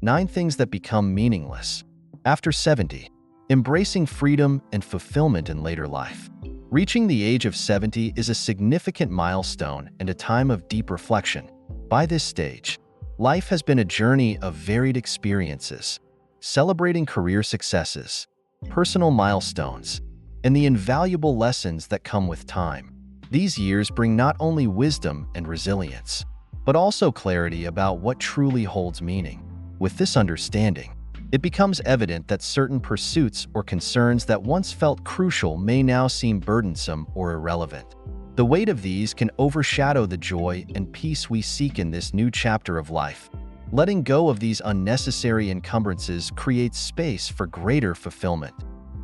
9 things that become meaningless after 70. Embracing freedom and fulfillment in later life. Reaching the age of 70 is a significant milestone and a time of deep reflection. By this stage, life has been a journey of varied experiences, celebrating career successes, personal milestones, and the invaluable lessons that come with time. These years bring not only wisdom and resilience, but also clarity about what truly holds meaning. With this understanding, it becomes evident that certain pursuits or concerns that once felt crucial may now seem burdensome or irrelevant. The weight of these can overshadow the joy and peace we seek in this new chapter of life. Letting go of these unnecessary encumbrances creates space for greater fulfillment,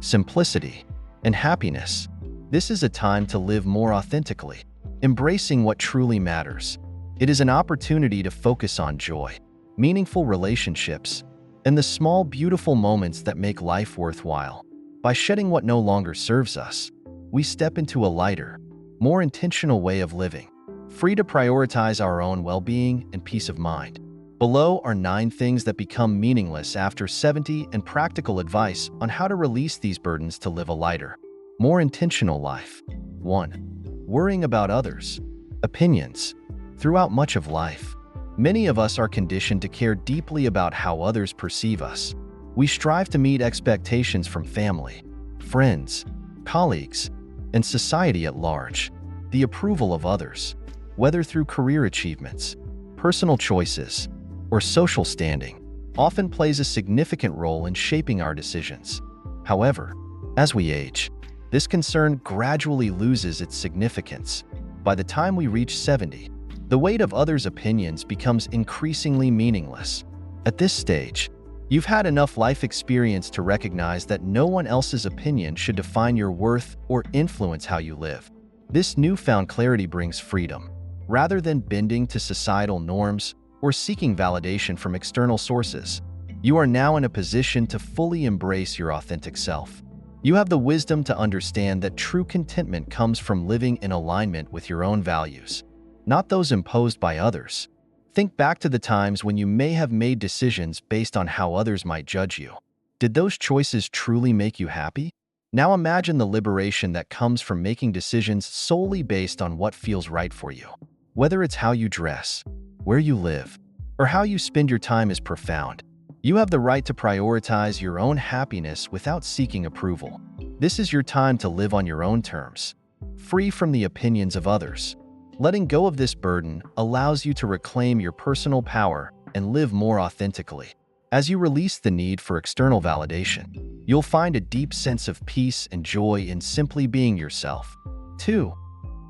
simplicity, and happiness. This is a time to live more authentically, embracing what truly matters. It is an opportunity to focus on joy, meaningful relationships, and the small, beautiful moments that make life worthwhile. By shedding what no longer serves us, we step into a lighter, more intentional way of living, free to prioritize our own well-being and peace of mind. Below are 9 things that become meaningless after 70 and practical advice on how to release these burdens to live a lighter, more intentional life. 1. Worrying about others' opinions. Throughout much of life, many of us are conditioned to care deeply about how others perceive us. We strive to meet expectations from family, friends, colleagues, and society at large. The approval of others, whether through career achievements, personal choices, or social standing, often plays a significant role in shaping our decisions. However, as we age, this concern gradually loses its significance. By the time we reach 70, the weight of others' opinions becomes increasingly meaningless. At this stage, you've had enough life experience to recognize that no one else's opinion should define your worth or influence how you live. This newfound clarity brings freedom. Rather than bending to societal norms or seeking validation from external sources, you are now in a position to fully embrace your authentic self. You have the wisdom to understand that true contentment comes from living in alignment with your own values, not those imposed by others. Think back to the times when you may have made decisions based on how others might judge you. Did those choices truly make you happy? Now imagine the liberation that comes from making decisions solely based on what feels right for you. Whether it's how you dress, where you live, or how you spend your time is profound. You have the right to prioritize your own happiness without seeking approval. This is your time to live on your own terms, free from the opinions of others. Letting go of this burden allows you to reclaim your personal power and live more authentically. As you release the need for external validation, you'll find a deep sense of peace and joy in simply being yourself. 2.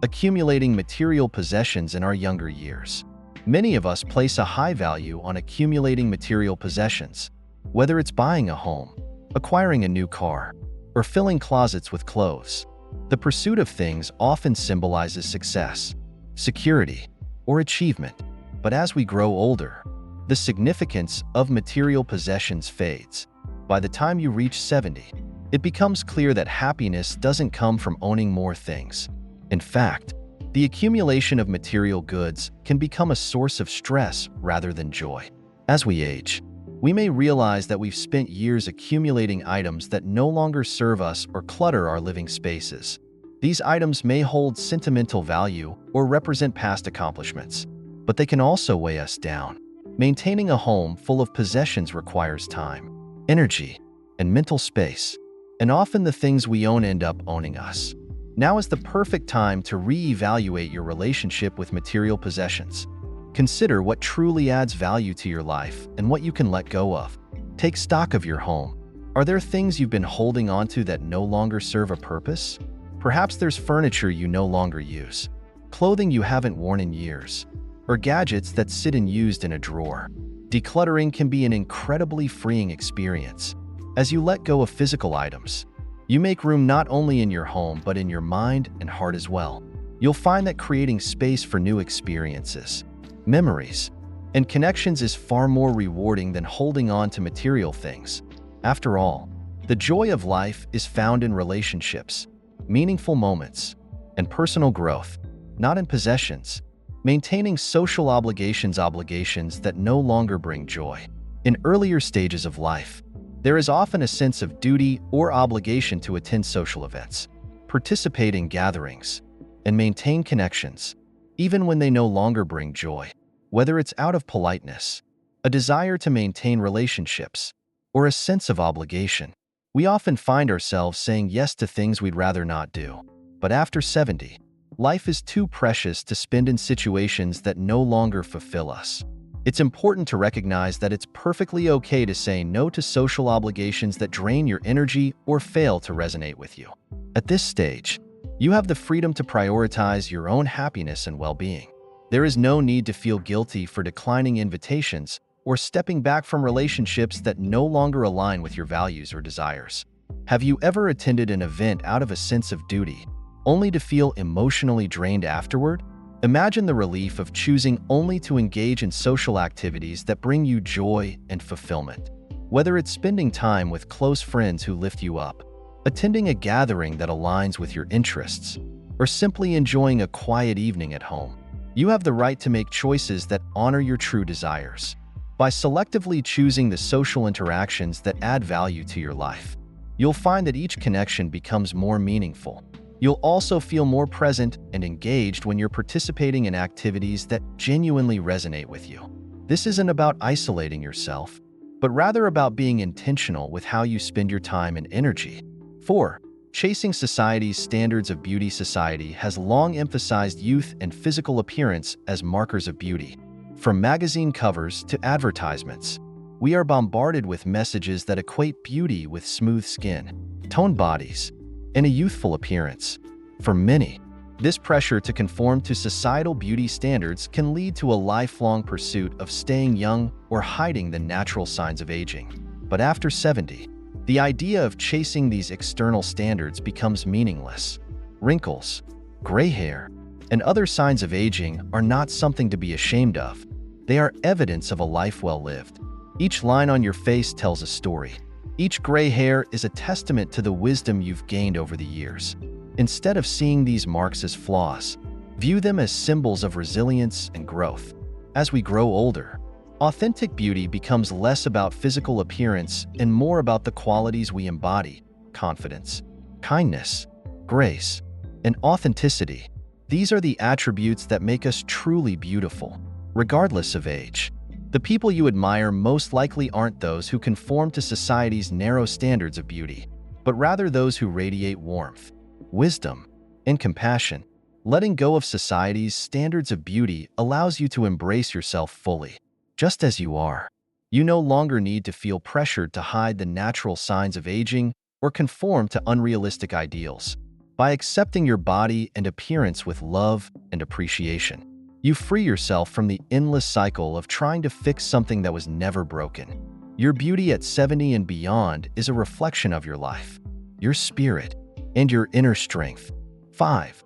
Accumulating material possessions in our younger years. Many of us place a high value on accumulating material possessions, whether it's buying a home, acquiring a new car, or filling closets with clothes. The pursuit of things often symbolizes success, security, or achievement. But as we grow older, the significance of material possessions fades. By the time you reach 70, it becomes clear that happiness doesn't come from owning more things. In fact, the accumulation of material goods can become a source of stress rather than joy. As we age, we may realize that we've spent years accumulating items that no longer serve us or clutter our living spaces. These items may hold sentimental value or represent past accomplishments, but they can also weigh us down. Maintaining a home full of possessions requires time, energy, and mental space, and often the things we own end up owning us. Now is the perfect time to reevaluate your relationship with material possessions. Consider what truly adds value to your life and what you can let go of. Take stock of your home. Are there things you've been holding onto that no longer serve a purpose? Perhaps there's furniture you no longer use, clothing you haven't worn in years, or gadgets that sit unused in a drawer. Decluttering can be an incredibly freeing experience. As you let go of physical items, you make room not only in your home but in your mind and heart as well. You'll find that creating space for new experiences, memories, and connections is far more rewarding than holding on to material things. After all, the joy of life is found in relationships, meaningful moments, and personal growth, not in possessions. Maintaining social obligations that no longer bring joy. In earlier stages of life, there is often a sense of duty or obligation to attend social events, participate in gatherings, and maintain connections, even when they no longer bring joy. Whether it's out of politeness, a desire to maintain relationships, or a sense of obligation, we often find ourselves saying yes to things we'd rather not do. But after 70, life is too precious to spend in situations that no longer fulfill us. It's important to recognize that it's perfectly okay to say no to social obligations that drain your energy or fail to resonate with you. At this stage, you have the freedom to prioritize your own happiness and well-being. There is no need to feel guilty for declining invitations or stepping back from relationships that no longer align with your values or desires. Have you ever attended an event out of a sense of duty, only to feel emotionally drained afterward? Imagine the relief of choosing only to engage in social activities that bring you joy and fulfillment. Whether it's spending time with close friends who lift you up, attending a gathering that aligns with your interests, or simply enjoying a quiet evening at home, you have the right to make choices that honor your true desires. By selectively choosing the social interactions that add value to your life, you'll find that each connection becomes more meaningful. You'll also feel more present and engaged when you're participating in activities that genuinely resonate with you. This isn't about isolating yourself, but rather about being intentional with how you spend your time and energy. 4. Chasing society's standards of beauty. Society has long emphasized youth and physical appearance as markers of beauty. From magazine covers to advertisements, we are bombarded with messages that equate beauty with smooth skin, toned bodies, and a youthful appearance. For many, this pressure to conform to societal beauty standards can lead to a lifelong pursuit of staying young or hiding the natural signs of aging. But after 70, the idea of chasing these external standards becomes meaningless. Wrinkles, gray hair, and other signs of aging are not something to be ashamed of. They are evidence of a life well lived. Each line on your face tells a story. Each gray hair is a testament to the wisdom you've gained over the years. Instead of seeing these marks as flaws, view them as symbols of resilience and growth. As we grow older, authentic beauty becomes less about physical appearance and more about the qualities we embody: confidence, kindness, grace, and authenticity. These are the attributes that make us truly beautiful, regardless of age. The people you admire most likely aren't those who conform to society's narrow standards of beauty, but rather those who radiate warmth, wisdom, and compassion. Letting go of society's standards of beauty allows you to embrace yourself fully, just as you are. You no longer need to feel pressured to hide the natural signs of aging or conform to unrealistic ideals. By accepting your body and appearance with love and appreciation, you free yourself from the endless cycle of trying to fix something that was never broken. Your beauty at 70 and beyond is a reflection of your life, your spirit, and your inner strength. 5.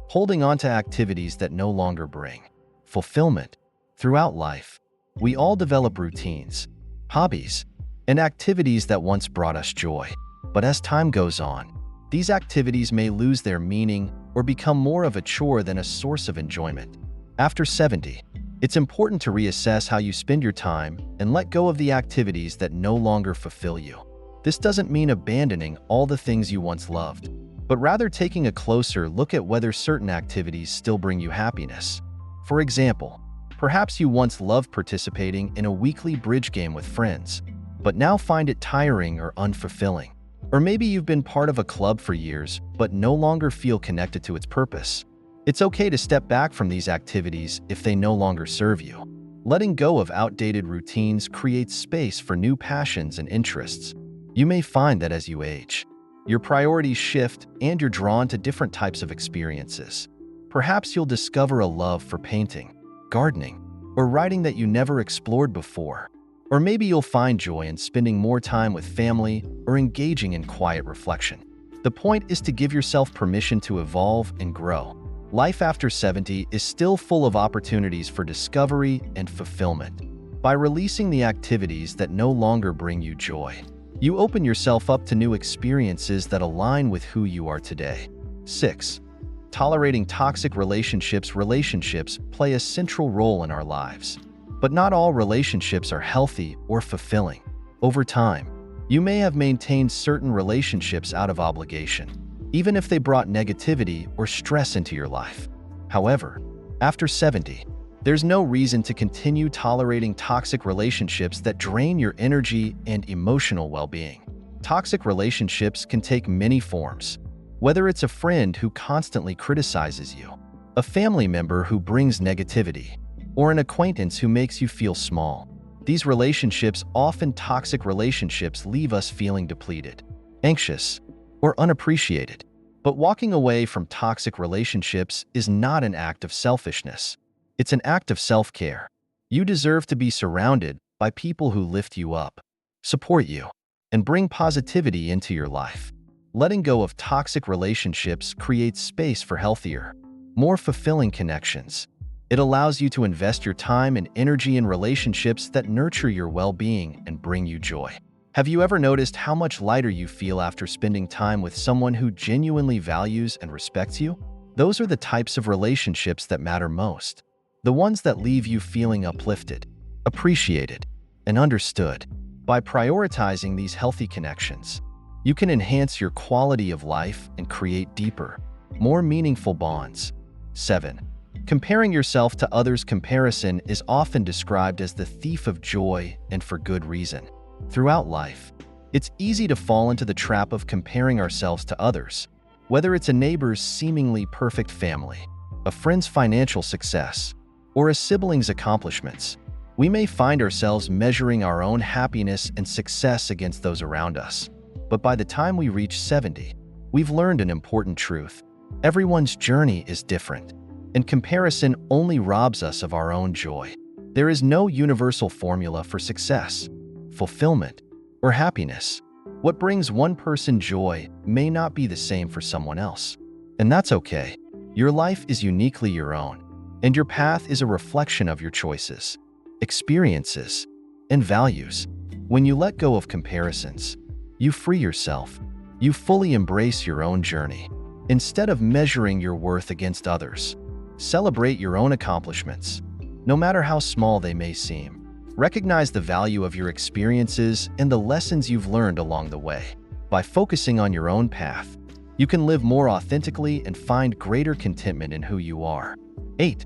Holding on to activities that no longer bring fulfillment. Throughout life, we all develop routines, hobbies, and activities that once brought us joy. But as time goes on, these activities may lose their meaning or become more of a chore than a source of enjoyment. After 70, it's important to reassess how you spend your time and let go of the activities that no longer fulfill you. This doesn't mean abandoning all the things you once loved, but rather taking a closer look at whether certain activities still bring you happiness. For example, perhaps you once loved participating in a weekly bridge game with friends, but now find it tiring or unfulfilling. Or maybe you've been part of a club for years, but no longer feel connected to its purpose. It's okay to step back from these activities if they no longer serve you. Letting go of outdated routines creates space for new passions and interests. You may find that as you age, your priorities shift and you're drawn to different types of experiences. Perhaps you'll discover a love for painting, gardening, or writing that you never explored before. Or maybe you'll find joy in spending more time with family or engaging in quiet reflection. The point is to give yourself permission to evolve and grow. Life after 70 is still full of opportunities for discovery and fulfillment. By releasing the activities that no longer bring you joy, you open yourself up to new experiences that align with who you are today. 6. Tolerating toxic relationships. Relationships play a central role in our lives, But not all relationships are healthy or fulfilling. Over time, you may have maintained certain relationships out of obligation, even if they brought negativity or stress into your life. However, after 70, there's no reason to continue tolerating toxic relationships that drain your energy and emotional well-being. Toxic relationships can take many forms, whether it's a friend who constantly criticizes you, a family member who brings negativity, or an acquaintance who makes you feel small. These relationships, often toxic relationships, leave us feeling depleted, anxious, or unappreciated. But walking away from toxic relationships is not an act of selfishness. It's an act of self-care. You deserve to be surrounded by people who lift you up, support you, and bring positivity into your life. Letting go of toxic relationships creates space for healthier, more fulfilling connections. It allows you to invest your time and energy in relationships that nurture your well-being and bring you joy. Have you ever noticed how much lighter you feel after spending time with someone who genuinely values and respects you? Those are the types of relationships that matter most. The ones that leave you feeling uplifted, appreciated, and understood. By prioritizing these healthy connections, you can enhance your quality of life and create deeper, more meaningful bonds. 7. Comparing yourself to others. Comparison is often described as the thief of joy, and for good reason. Throughout life, it's easy to fall into the trap of comparing ourselves to others, whether it's a neighbor's seemingly perfect family, a friend's financial success, or a sibling's accomplishments. We may find ourselves measuring our own happiness and success against those around us. But by the time we reach 70, we've learned an important truth. Everyone's journey is different, and comparison only robs us of our own joy. There is no universal formula for success, fulfillment, or happiness. What brings one person joy may not be the same for someone else. And that's okay. Your life is uniquely your own, and your path is a reflection of your choices, experiences, and values. When you let go of comparisons, you free yourself. You fully embrace your own journey. Instead of measuring your worth against others, celebrate your own accomplishments, no matter how small they may seem. Recognize the value of your experiences and the lessons you've learned along the way. By focusing on your own path, you can live more authentically and find greater contentment in who you are. 8.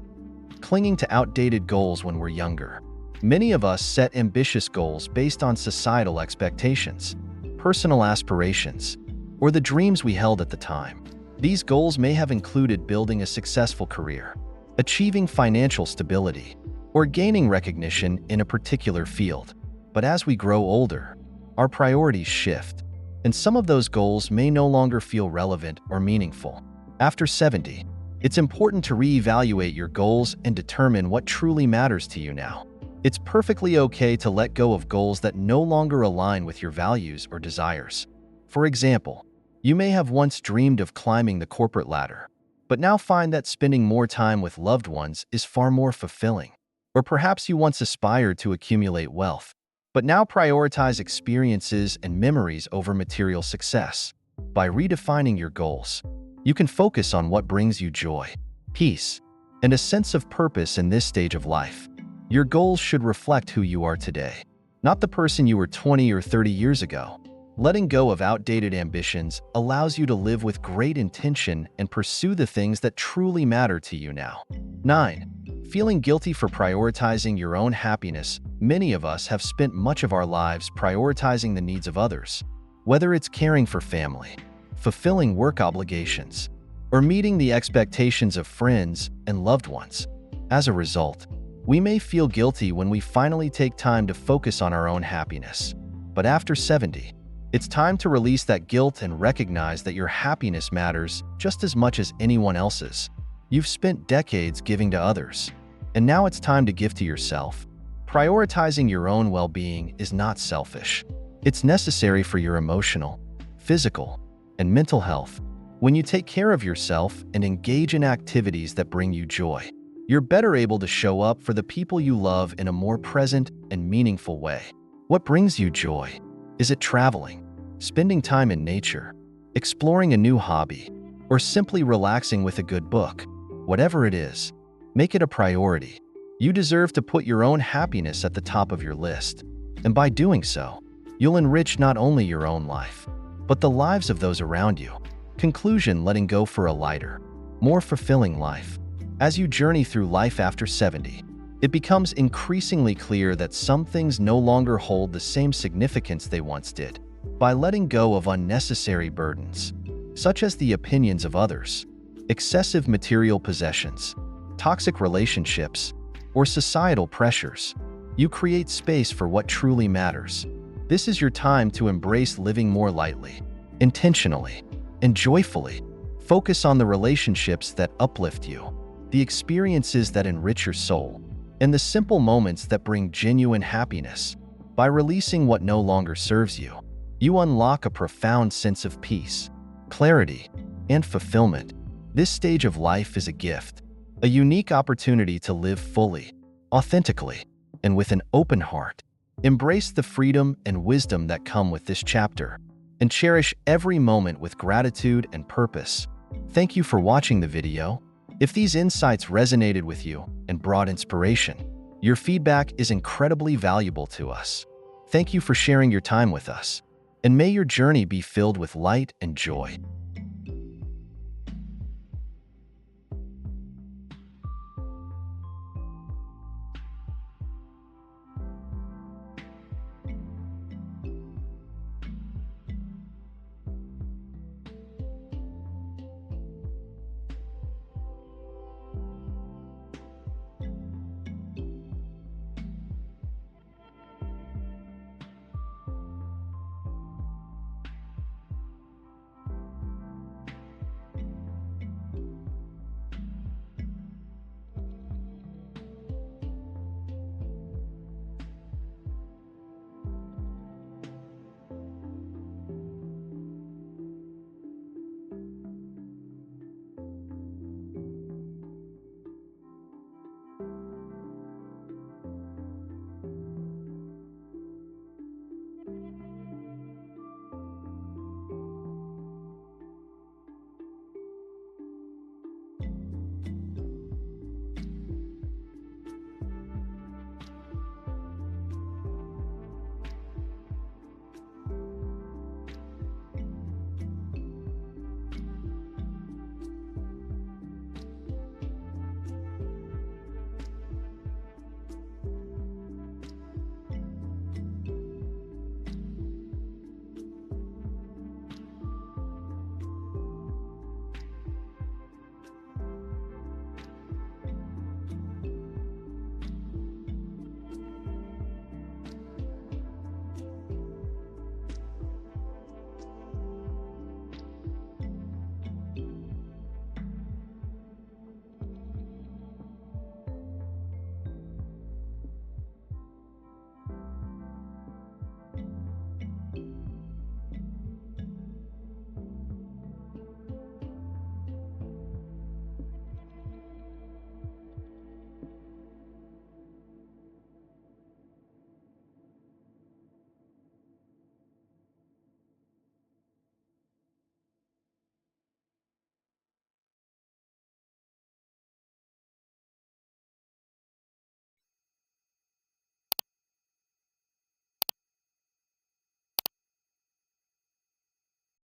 Clinging to outdated goals when we're younger. Many of us set ambitious goals based on societal expectations, personal aspirations, or the dreams we held at the time. These goals may have included building a successful career, achieving financial stability, or gaining recognition in a particular field. But as we grow older, our priorities shift, and some of those goals may no longer feel relevant or meaningful. After 70, it's important to reevaluate your goals and determine what truly matters to you now. It's perfectly okay to let go of goals that no longer align with your values or desires. For example, you may have once dreamed of climbing the corporate ladder, but now find that spending more time with loved ones is far more fulfilling. Or perhaps you once aspired to accumulate wealth, but now prioritize experiences and memories over material success. By redefining your goals, you can focus on what brings you joy, peace, and a sense of purpose in this stage of life. Your goals should reflect who you are today, not the person you were 20 or 30 years ago. Letting go of outdated ambitions allows you to live with great intention and pursue the things that truly matter to you now. 9. Feeling guilty for prioritizing your own happiness. Many of us have spent much of our lives prioritizing the needs of others, whether it's caring for family, fulfilling work obligations, or meeting the expectations of friends and loved ones. As a result, we may feel guilty when we finally take time to focus on our own happiness. But after 70, it's time to release that guilt and recognize that your happiness matters just as much as anyone else's. You've spent decades giving to others, and now it's time to give to yourself. Prioritizing your own well-being is not selfish. It's necessary for your emotional, physical, and mental health. When you take care of yourself and engage in activities that bring you joy, you're better able to show up for the people you love in a more present and meaningful way. What brings you joy? Is it traveling, spending time in nature, exploring a new hobby, or simply relaxing with a good book? Whatever it is, make it a priority. You deserve to put your own happiness at the top of your list. And by doing so, you'll enrich not only your own life, but the lives of those around you. Conclusion: letting go for a lighter, more fulfilling life. As you journey through life after 70, it becomes increasingly clear that some things no longer hold the same significance they once did. By letting go of unnecessary burdens, such as the opinions of others, excessive material possessions, toxic relationships, or societal pressures, you create space for what truly matters. This is your time to embrace living more lightly, intentionally, and joyfully. Focus on the relationships that uplift you, the experiences that enrich your soul, and the simple moments that bring genuine happiness. By releasing what no longer serves you, you unlock a profound sense of peace, clarity, and fulfillment. This stage of life is a gift, a unique opportunity to live fully, authentically, and with an open heart. Embrace the freedom and wisdom that come with this chapter, and cherish every moment with gratitude and purpose. Thank you for watching the video. If these insights resonated with you and brought inspiration, your feedback is incredibly valuable to us. Thank you for sharing your time with us, and may your journey be filled with light and joy.